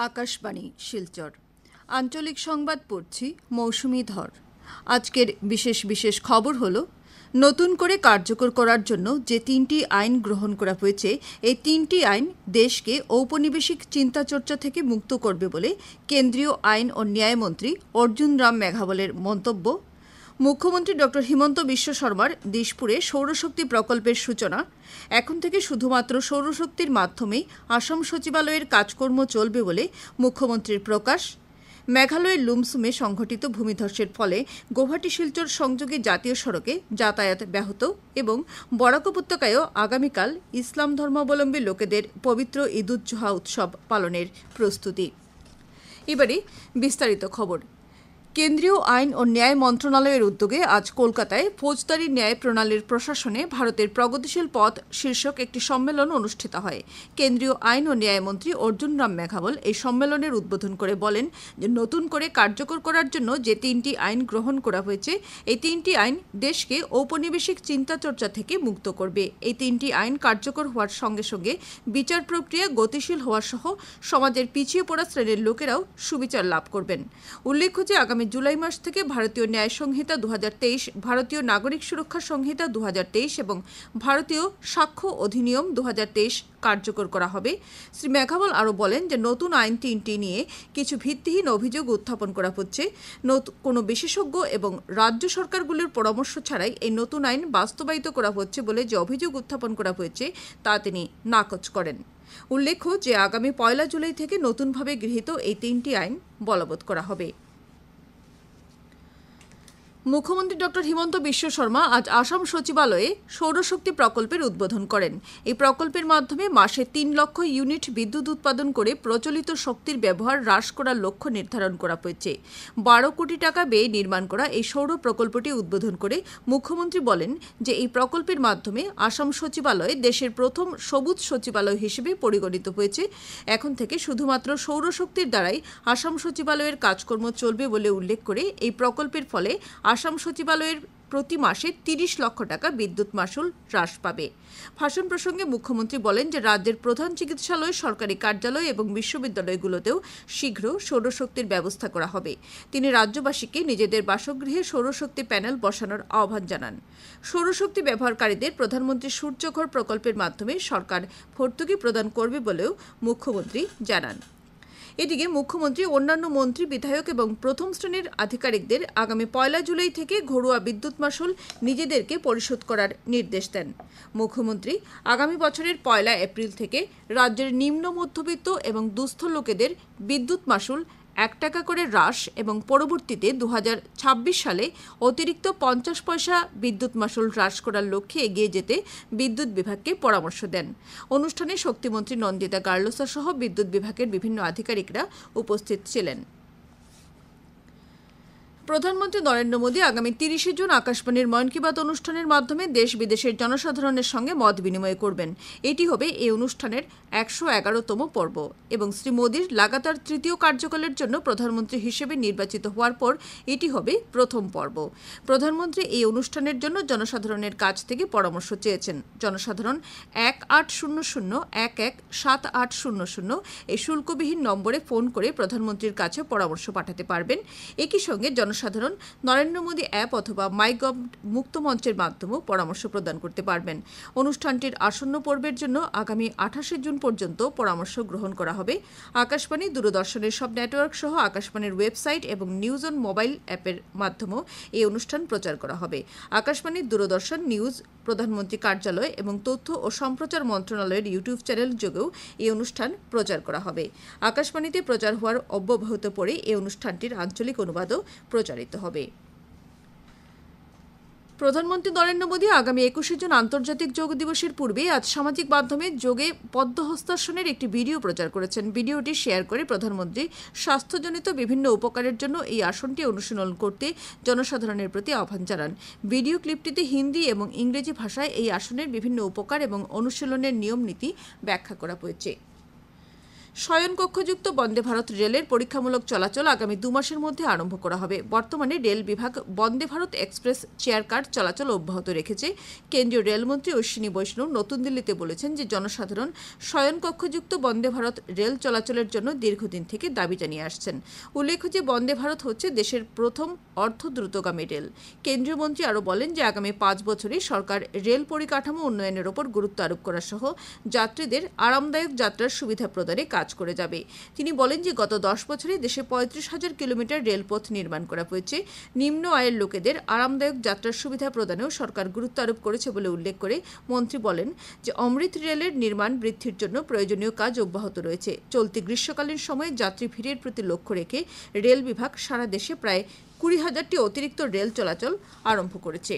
আকাশবাণী শিলচর আঞ্চলিক সংবাদ পড়ছি মৌসুমী ধর। আজকের বিশেষ বিশেষ খবর হলো, নতুন করে কার্যকর করার জন্য যে তিনটি আইন গ্রহণ করা হয়েছে, এই তিনটি আইন দেশকে ঔপনিবেশিক চিন্তাচর্চা থেকে মুক্ত করবে বলে কেন্দ্রীয় আইন ও ন্যায়মন্ত্রী অর্জুন রাম মেঘাওয়ালের মন্তব্য। মুখ্যমন্ত্রী ডক্টর হিমন্ত বিশ্ব শর্মার দিশপুরে সৌরশক্তি প্রকল্পের সূচনা। এখন থেকে শুধুমাত্র সৌরশক্তির মাধ্যমেই আসাম সচিবালয়ের কাজকর্ম চলবে বলে মুখ্যমন্ত্রীর প্রকাশ। মেঘালয়ের লুমসুমে সংঘটিত ভূমিধসের ফলে গৌহাটি শিলচর সংযোগী জাতীয় সড়কে যাতায়াত ব্যাহত এবং বরাক উপত্যকায়ও আগামীকাল ইসলাম ধর্মাবলম্বী লোকেদের পবিত্র ঈদ উজ জোহা উৎসব পালনের প্রস্তুতি। এবারে বিস্তারিত খবর। কেন্দ্রীয় আইন ও ন্যায় মন্ত্রণালয়ের উদ্যোগে আজ কলকাতায় ফৌজদারি ন্যায় প্রণালীর প্রশাসনে ভারতের প্রগতিশীল পথ শীর্ষক একটি সম্মেলন অনুষ্ঠিত হয়। কেন্দ্রীয় আইন ও ন্যায়মন্ত্রী অর্জুন রাম মেঘাওয়াল এই সম্মেলনের উদ্বোধন করে বলেন যে নতুন করে কার্যকর করার জন্য যে তিনটি আইন গ্রহণ করা হয়েছে, এই তিনটি আইন দেশকে ঔপনিবেশিক চিন্তাচর্চা থেকে মুক্ত করবে। এই তিনটি আইন কার্যকর হওয়ার সঙ্গে সঙ্গে বিচার প্রক্রিয়া গতিশীল হওয়া সহ সমাজের পিছিয়ে পড়া শ্রেণীর লোকেরাও সুবিচার লাভ করবেন। উল্লেখ্য যে আগামী জুলাই মাস থেকে ভারতীয় ন্যায় সংহিতা 2023, ভারতীয় নাগরিক সুরক্ষা সংহিতা 2023 এবং ভারতীয় সাক্ষ্য অধিনিয়ম 2023 কার্যকর করা হবে। শ্রী মেঘাওয়াল আরও বলেন যে নতুন আইন তিনটি নিয়ে কিছু ভিত্তিহীন অভিযোগ উত্থাপন করা হচ্ছে। কোনো বিশেষজ্ঞ এবং রাজ্য সরকারগুলির পরামর্শ ছাড়াই এই নতুন আইন বাস্তবায়িত করা হচ্ছে বলে যে অভিযোগ উত্থাপন করা হয়েছে তা তিনি নাকচ করেন। উল্লেখ্য যে আগামী 1 জুলাই থেকে নতুনভাবে গৃহীত এই তিনটি আইন বলবৎ করা হবে। মুখ্যমন্ত্রী ডক্টর হিমন্ত বিশ্ব শর্মা আজ আসাম সচিবালয়ে সৌরশক্তি প্রকল্পের উদ্বোধন করেন। এই প্রকল্পের মাধ্যমে মাসে 3 লক্ষ ইউনিট বিদ্যুৎ উৎপাদন করে প্রচলিত শক্তির ব্যবহার হ্রাস করার লক্ষ্য নির্ধারণ করা হয়েছে। 12 কোটি টাকা ব্যয়ে নির্মাণ করা এই সৌর প্রকল্পটি উদ্বোধন করে মুখ্যমন্ত্রী বলেন যে এই প্রকল্পের মাধ্যমে আসাম সচিবালয় দেশের প্রথম সবুজ সচিবালয় হিসেবে পরিগণিত হয়েছে। এখন থেকে শুধুমাত্র সৌরশক্তির দ্বারাই আসাম সচিবালয়ের কাজকর্ম চলবে বলে উল্লেখ করে এই প্রকল্পের ফলে আসাম সচিবালয়ের প্রতি মাসে 30 লক্ষ টাকা বিদ্যুৎ মাশুল হ্রাস পাবে। ভাষণ প্রসঙ্গে মুখ্যমন্ত্রী বলেন যে রাজ্যের প্রধান চিকিৎসালয়, সরকারি কার্যালয় এবং বিশ্ববিদ্যালয়গুলোতেও শীঘ্র সৌরশক্তির ব্যবস্থা করা হবে। তিনি রাজ্যবাসীকে নিজেদের বাসগৃহে সৌরশক্তি প্যানেল বসানোর আহ্বান জানান। সৌরশক্তি ব্যবহারকারীদের প্রধানমন্ত্রী সূর্যঘর প্রকল্পের মাধ্যমে সরকার ভর্তুকি প্রদান করবে বলেও মুখ্যমন্ত্রী জানান। এদিকে মুখ্যমন্ত্রী অন্যান্য মন্ত্রী, বিধায়ক এবং প্রথম শ্রেণীর আধিকারিকদের আগামী 1 জুলাই থেকে ঘরোয়া বিদ্যুৎ মাশুল নিজেদেরকে পরিশোধ করার নির্দেশ দেন। মুখ্যমন্ত্রী আগামী বছরের 1 এপ্রিল থেকে রাজ্যের নিম্ন মধ্যবিত্ত এবং দুস্থ লোকেদের বিদ্যুৎ মাশুল 1 টাকা করে হ্রাস এবং পরবর্তীতে 2026 সালে অতিরিক্ত 50 পয়সা বিদ্যুৎ মাশুল হ্রাস করার লক্ষ্যে এগিয়ে যেতে বিদ্যুৎ বিভাগকে পরামর্শ দেন। অনুষ্ঠানে শক্তিমন্ত্রী নন্দিতা গার্লোসা সহ বিদ্যুৎ বিভাগের বিভিন্ন আধিকারিকরা উপস্থিত ছিলেন। প্রধানমন্ত্রী নরেন্দ্র মোদী আগামী 30 জুন আকাশবাণীর মন কি বাত অনুষ্ঠানের মাধ্যমে দেশ বিদেশের জনসাধারণের সঙ্গে মত বিনিময় করবেন। এটি হবে এই অনুষ্ঠানের 111তম পর্ব এবং শ্রী মোদীর লাগাতার তৃতীয় কার্যকালের জন্য প্রধানমন্ত্রী হিসেবে নির্বাচিত হওয়ার পর এটি হবে প্রথম পর্ব। প্রধানমন্ত্রী এই অনুষ্ঠানের জন্য জনসাধারণের কাছ থেকে পরামর্শ চেয়েছেন। জনসাধারণ 1800-117800 এই শুল্কবিহীন নম্বরে ফোন করে প্রধানমন্ত্রীর কাছে পরামর্শ পাঠাতে পারবেন। একই সঙ্গে জনসাধারণ নরেন্দ্র মোদী অ্যাপ অথবা মাইগভ মুক্ত মঞ্চের মাধ্যমেও পরামর্শ প্রদান করতে পারবেন। অনুষ্ঠানটির আসন্ন পর্বের জন্য আগামী 28 জুন পর্যন্ত পরামর্শ গ্রহণ করা হবে। আকাশবাণী, দূরদর্শনের সব নেটওয়ার্ক সহ আকাশবাণীর ওয়েবসাইট এবং নিউজ অন মোবাইল অ্যাপের মাধ্যমেও এই অনুষ্ঠান প্রচার করা হবে। আকাশবাণী, দূরদর্শন, নিউজ, প্রধানমন্ত্রী কার্যালয় এবং তথ্য ও সম্প্রচার মন্ত্রণালয়ের ইউটিউব চ্যানেল যোগেও এই অনুষ্ঠান প্রচার করা হবে। আকাশবাণীতে প্রচার হওয়ার অব্যাহত পরে এই অনুষ্ঠানটির আঞ্চলিক অনুবাদও প্রচারিত হবে। প্রধানমন্ত্রী নরেন্দ্র মোদী আগামী 21 জুন আন্তর্জাতিক যোগ দিবসের পূর্বে আজ সামাজিক মাধ্যমে যোগে পদ্মহস্তাসনের একটি ভিডিও প্রচার করেছেন। ভিডিওটি শেয়ার করে প্রধানমন্ত্রী স্বাস্থ্যজনিত বিভিন্ন উপকারের জন্য এই আসনটি অনুশীলন করতে জনসাধারণের প্রতি আহ্বান জানান। ভিডিও ক্লিপটিতে হিন্দি এবং ইংরেজি ভাষায় এই আসনের বিভিন্ন উপকার এবং অনুশীলনের নিয়ম নীতি ব্যাখ্যা করা হয়েছে। শয়নকক্ষযুক্ত বন্দে ভারত রেলের পরীক্ষামূলক চলাচল আগামী 2 মাসের মধ্যে আরম্ভ করা হবে। বর্তমানে রেল বিভাগ Vande Bharat express chair car চলাচল অব্যাহত রেখেছে। কেন্দ্রীয় রেলমন্ত্রী অশ্বিনী বৈষ্ণব নতুন দিল্লিতে বলেছেন যে জনসাধারণ শয়নকক্ষযুক্ত বন্দে ভারত রেল চলাচলের জন্য দীর্ঘদিন থেকে দাবি জানিয়ে আসছেন। উল্লেখ্য যে বন্দে ভারত হচ্ছে দেশের প্রথম অর্ধ দ্রুতগামী রেল। কেন্দ্রীয় মন্ত্রী আরও বলেন যে আগামী 5 বছরে সরকার রেল পরিকাঠামো উন্নয়নের ওপর গুরুত্ব আরোপ করা সহ যাত্রীদের আরামদায়ক যাত্রার সুবিধা প্রদানে কাজ করে যাবে। তিনি বলেন যে গত 10 বছরে দেশে 35,000 কিলোমিটার রেলপথ নির্মাণ করা হয়েছে। নিম্ন আয়ের লোকেদের আরামদায়ক যাত্রার সুবিধা প্রদানেও সরকার গুরুত্ব আরোপ করেছে বলে উল্লেখ করে মন্ত্রী বলেন যে অমৃত রেলের নির্মাণ বৃদ্ধির জন্য প্রয়োজনীয় কাজ অব্যাহত রয়েছে। চলতি গ্রীষ্মকালীন সময়ে যাত্রী ভিড়ের প্রতি লক্ষ্য রেখে রেল বিভাগ সারা দেশে প্রায় 20,000টি অতিরিক্ত রেল চলাচল আরম্ভ করেছে।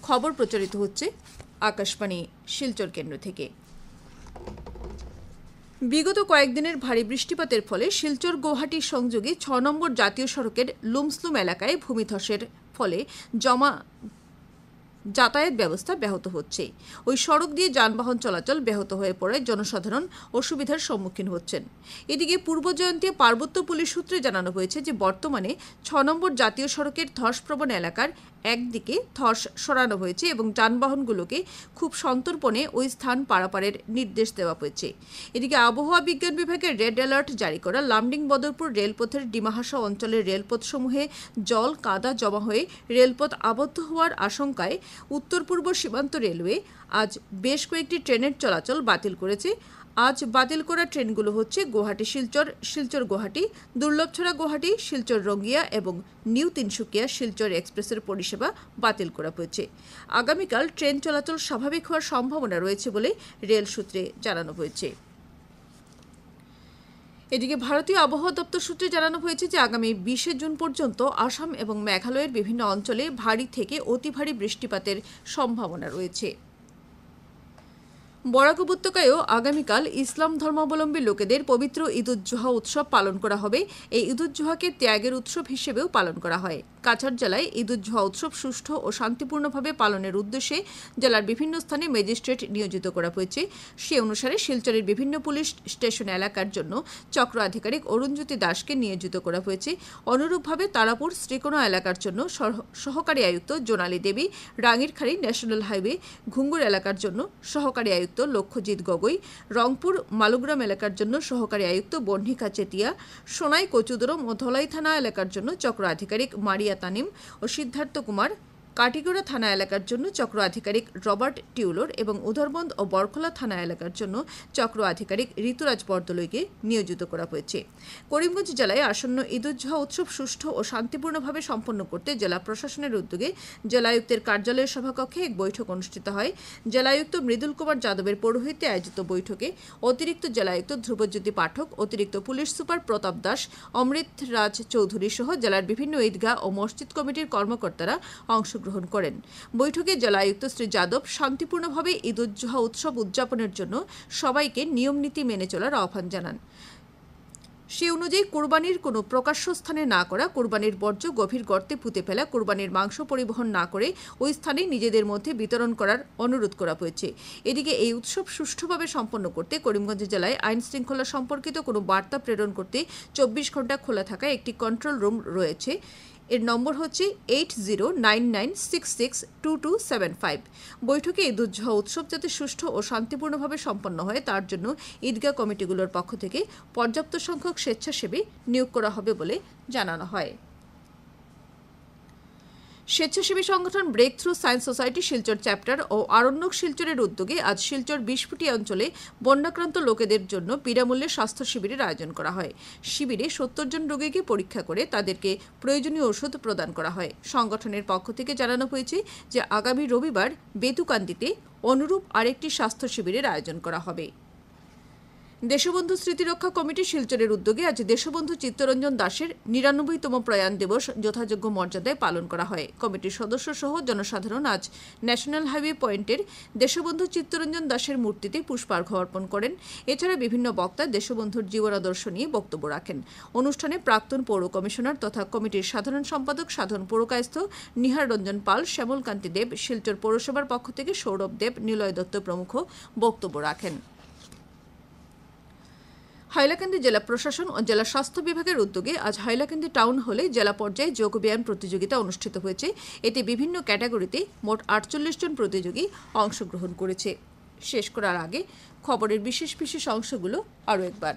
খবর প্রচারিত হচ্ছে আকাশবাণী শিলচর কেন্দ্র থেকে। বিগত কয়েকদিনের ভারী বৃষ্টিপাতের ফলে শিলচর গুয়াহাটি সংযোগী 6 নম্বর জাতীয় সড়কের লুমসলুম এলাকায় ভূমিধসের ফলে যাতায়াত ব্যবস্থা ব্যাহত হচ্ছে। ওই সড়ক দিয়ে যানবাহন চলাচল ব্যাহত হয়ে পড়ায় জনসাধারণ অসুবিধার সম্মুখীন হচ্ছেন। এদিকে পূর্ব জয়ন্তীয়া পার্বত্য পুলিশ সূত্রে জানানো হয়েছে যে বর্তমানে 6 নম্বর জাতীয় সড়কের ধসপ্রবণ এলাকার একদিকে ধস সরানো হয়েছে এবং যানবাহনগুলোকে খুব সন্তর্পণে ওই স্থান পারাপারের নির্দেশ দেওয়া হয়েছে। এদিকে আবহাওয়া বিজ্ঞান বিভাগের রেড অ্যালার্ট জারি করা লামডিং বদরপুর রেলপথের ডিমাহাসা অঞ্চলের রেলপথসমূহে জল কাদা জমা হয়ে রেলপথ আবদ্ধ হওয়ার আশঙ্কায় উত্তর পূর্ব সীমান্ত রেলওয়ে আজ বেশ কয়েকটি ট্রেনের চলাচল বাতিল করেছে। আজ বাতিল করা ট্রেনগুলো হচ্ছে গুয়াহাটি শিলচর, শিলচর গুয়াহাটি, দুর্লভছড়া গুয়াহাটি, শিলচর রঙ্গিয়া এবং নিউ তিনসুকিয়া শিলচর এক্সপ্রেসের পরিষেবা বাতিল করা হয়েছে। আগামীকাল ট্রেন চলাচল স্বাভাবিক হওয়ার সম্ভাবনা রয়েছে বলে রেল সূত্রে জানানো হয়েছে। এদিকে ভারতীয় আবহাওয়া দপ্তর সূত্রে জানানো হয়েছে যে আগামী 20 জুন পর্যন্ত আসাম এবং মেঘালয়ের বিভিন্ন অঞ্চলে ভারী থেকে অতি ভারী বৃষ্টিপাতের সম্ভাবনা রয়েছে। বরাক উপত্যকায়ও আগামীকাল ইসলাম ধর্মাবলম্বী লোকেদের পবিত্র ঈদ-উজ-জোহা উৎসব পালন করা হবে। এই ঈদ-উজ-জোহাকে ত্যাগের উৎসব হিসেবেও পালন করা হয়। কাছাড় জেলায় ঈদ-উজ-জোহা উৎসব সুষ্ঠু ও শান্তিপূর্ণভাবে পালনের উদ্দেশ্যে জেলার বিভিন্ন স্থানে ম্যাজিস্ট্রেট নিয়োজিত করা হয়েছে। সে অনুসারে শিলচরের বিভিন্ন পুলিশ স্টেশন এলাকার জন্য চক্র আধিকারিক অরুণজ্যোতি দাসকে নিয়োজিত করা হয়েছে। অনুরূপভাবে তারাপুর শ্রীকোনা এলাকার জন্য সহকারী আয়ুক্ত জোনালী দেবী, রাঙ্গিরখাড়ি ন্যাশনাল হাইওয়ে ঘুঙ্গুর এলাকার জন্য সহকারী আয়ুক্ত লক্ষ্যজিৎ গগৈ, রংপুর মালুগ্রাম এলাকার জন্য সহকারী আয়ুক্ত বর্ণিকা চেতিয়া, সোনাই কচুদরম ও ধলাই থানা এলাকার জন্য চক্র আধিকারিক মারিয়া তানিম ও সিদ্ধার্থ কুমার, কাটিগড়া থানা এলাকার জন্য চক্র আধিকারিক রবার্ট টিউলোর এবং উদরবন্দ ও বরখলা থানা এলাকার জন্য চক্র আধিকারিক ঋতুরাজ বরদলৈকে নিয়োজিত করা হয়েছে। করিমগঞ্জ জেলায় আসন্ন ঈদ-উজ-জোহা উৎসব সুষ্ঠু ও শান্তিপূর্ণভাবে সম্পন্ন করতে জেলা প্রশাসনের উদ্যোগে জেলায়ুক্তের কার্যালয়ের সভাকক্ষে এক বৈঠক অনুষ্ঠিত হয়। জেলায়ুক্ত মৃদুল কুমার যাদবের পৌরোহিত্যে আয়োজিত বৈঠকে অতিরিক্ত জেলায়ুক্ত ধ্রুবজ্যোতি পাঠক, অতিরিক্ত পুলিশ সুপার প্রতাপ দাস, অমৃত রাজ চৌধুরী সহ জেলার বিভিন্ন ঈদগাহ ও মসজিদ কমিটির কর্মকর্তারা অংশগ্রহণ করেন। বৈঠকে জেলা আয়ুক্ত শ্রী যাদব শান্তিপূর্ণভাবে ঈদ-উজ-জোহা উৎসব উদযাপনের জন্য সবাইকে নিয়মনীতি মেনে চলার আহ্বান জানান। সে অনুযায়ী কোরবানির কোনো প্রকাশ্য স্থানে না করা, কোরবানির বর্জ্য গভীর গর্তে পুঁতে ফেলা, কোরবানির মাংস পরিবহন না করে ওই স্থানে নিজেদের মধ্যে বিতরণ করার অনুরোধ করা হয়েছে। এদিকে এই উৎসব সুষ্ঠুভাবে সম্পন্ন করতে করিমগঞ্জ জেলায় আইন শৃঙ্খলা সম্পর্কিত কোনো বার্তা প্রেরণ করতে 24 ঘণ্টা খোলা থাকা একটি কন্ট্রোল রুম রয়েছে। এর নম্বর হচ্ছে 8099662275। বৈঠকে ঈদ-উজ-জোহা উৎসব যাতে সুষ্ঠু ও শান্তিপূর্ণভাবে সম্পন্ন হয় তার জন্য ঈদগাহ কমিটিগুলোর পক্ষ থেকে পর্যাপ্ত সংখ্যক স্বেচ্ছাসেবী নিয়োগ করা হবে বলে জানানো হয়। স্বেচ্ছাসেবী সংগঠন break through science society Silchar chapter ও আরণ্যক শিলচরের উদ্যোগে আজ শিলচর 20 ফুটি অঞ্চলে বন্যাক্রান্ত লোকেদের জন্য বিনামূল্যে স্বাস্থ্য শিবিরের আয়োজন করা হয়। শিবিরে 70 জন রোগীকে পরীক্ষা করে তাদেরকে প্রয়োজনীয় ওষুধ প্রদান করা হয়। সংগঠনের পক্ষ থেকে জানানো হয়েছে যে আগামী রবিবার বেতুকান্দিতে অনুরূপ আরেকটি স্বাস্থ্য শিবিরের আয়োজন করা হবে। দেশবন্ধু স্মৃতিরক্ষা কমিটি শিলচরের উদ্যোগে আজ দেশবন্ধু চিত্তরঞ্জন দাশের 99তম প্রয়াণ দিবস যথাযোগ্য মর্যাদায় পালন করা হয়। কমিটির সদস্য সহ জনসাধারণ আজ ন্যাশনাল হাইওয়ে পয়েন্টের দেশবন্ধু চিত্তরঞ্জন দাশের মূর্তিতে পুষ্পার্ঘ্য অর্পণ করেন। এছাড়া বিভিন্ন বক্তা দেশবন্ধুর জীবনাদর্শ নিয়ে বক্তব্য রাখেন। অনুষ্ঠানে প্রাক্তন পৌর কমিশনার তথা কমিটির সাধারণ সম্পাদক সাধন পুরকায়স্থ, নিহার রঞ্জন পাল, শ্যামলকান্তি দেব, শিলচর পৌরসভার পক্ষ থেকে সৌরভ দেব, নিলয় দত্ত প্রমুখ বক্তব্য রাখেন। হাইলাকান্দি জেলা প্রশাসন ও জেলা স্বাস্থ্য বিভাগের উদ্যোগে আজ হাইলাকান্দি টাউন হলে জেলা পর্যায়ে যোগব্যায়াম প্রতিযোগিতা অনুষ্ঠিত হয়েছে। এতে বিভিন্ন ক্যাটাগরিতে মোট ৪৮ জন প্রতিযোগী অংশগ্রহণ করেছে। শেষ করার আগে খবরের বিশেষ বিশেষ অংশগুলো আরও একবার।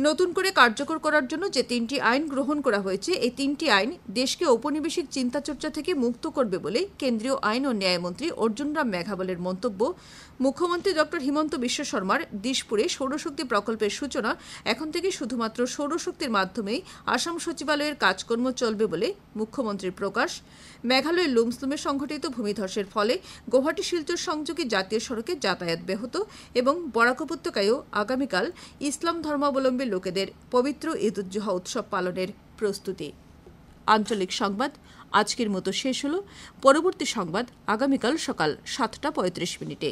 নতুন করে কার্যকর করার জন্য যে ৩টি আইন গ্রহণ করা হয়েছে, এই ৩টি আইন দেশকে ঔপনিবেশিক চিন্তাচর্চা থেকে মুক্ত করবে বলে কেন্দ্রীয় আইন ও ন্যায়মন্ত্রী অর্জুন রাম মেঘাওয়ালের মন্তব্য। মুখ্যমন্ত্রী ডক্টর হিমন্ত বিশ্ব শর্মার দিশপুরে সৌরশক্তি প্রকল্পের সূচনা। এখন থেকে শুধুমাত্র সৌরশক্তির মাধ্যমেই আসাম সচিবালয়ের কাজকর্ম চলবে বলে মুখ্যমন্ত্রীর প্রকাশ। মেঘালয়ের লুমসলুমে সংঘটিত ভূমিধসের ফলে গৌহাটি শিলচর সংযোগী জাতীয় সড়কে যাতায়াত ব্যাহত এবং বরাক উপত্যকায়ও আগামীকাল ইসলাম ধর্মাবলম্বী লোকেদের পবিত্র ঈদ উদ জোহা উৎসব পালনের প্রস্তুতি। আঞ্চলিক সংবাদ আজকের মতো শেষ হলো। পরবর্তী সংবাদ আগামীকাল সকাল ৭টা ৩৫ মিনিটে।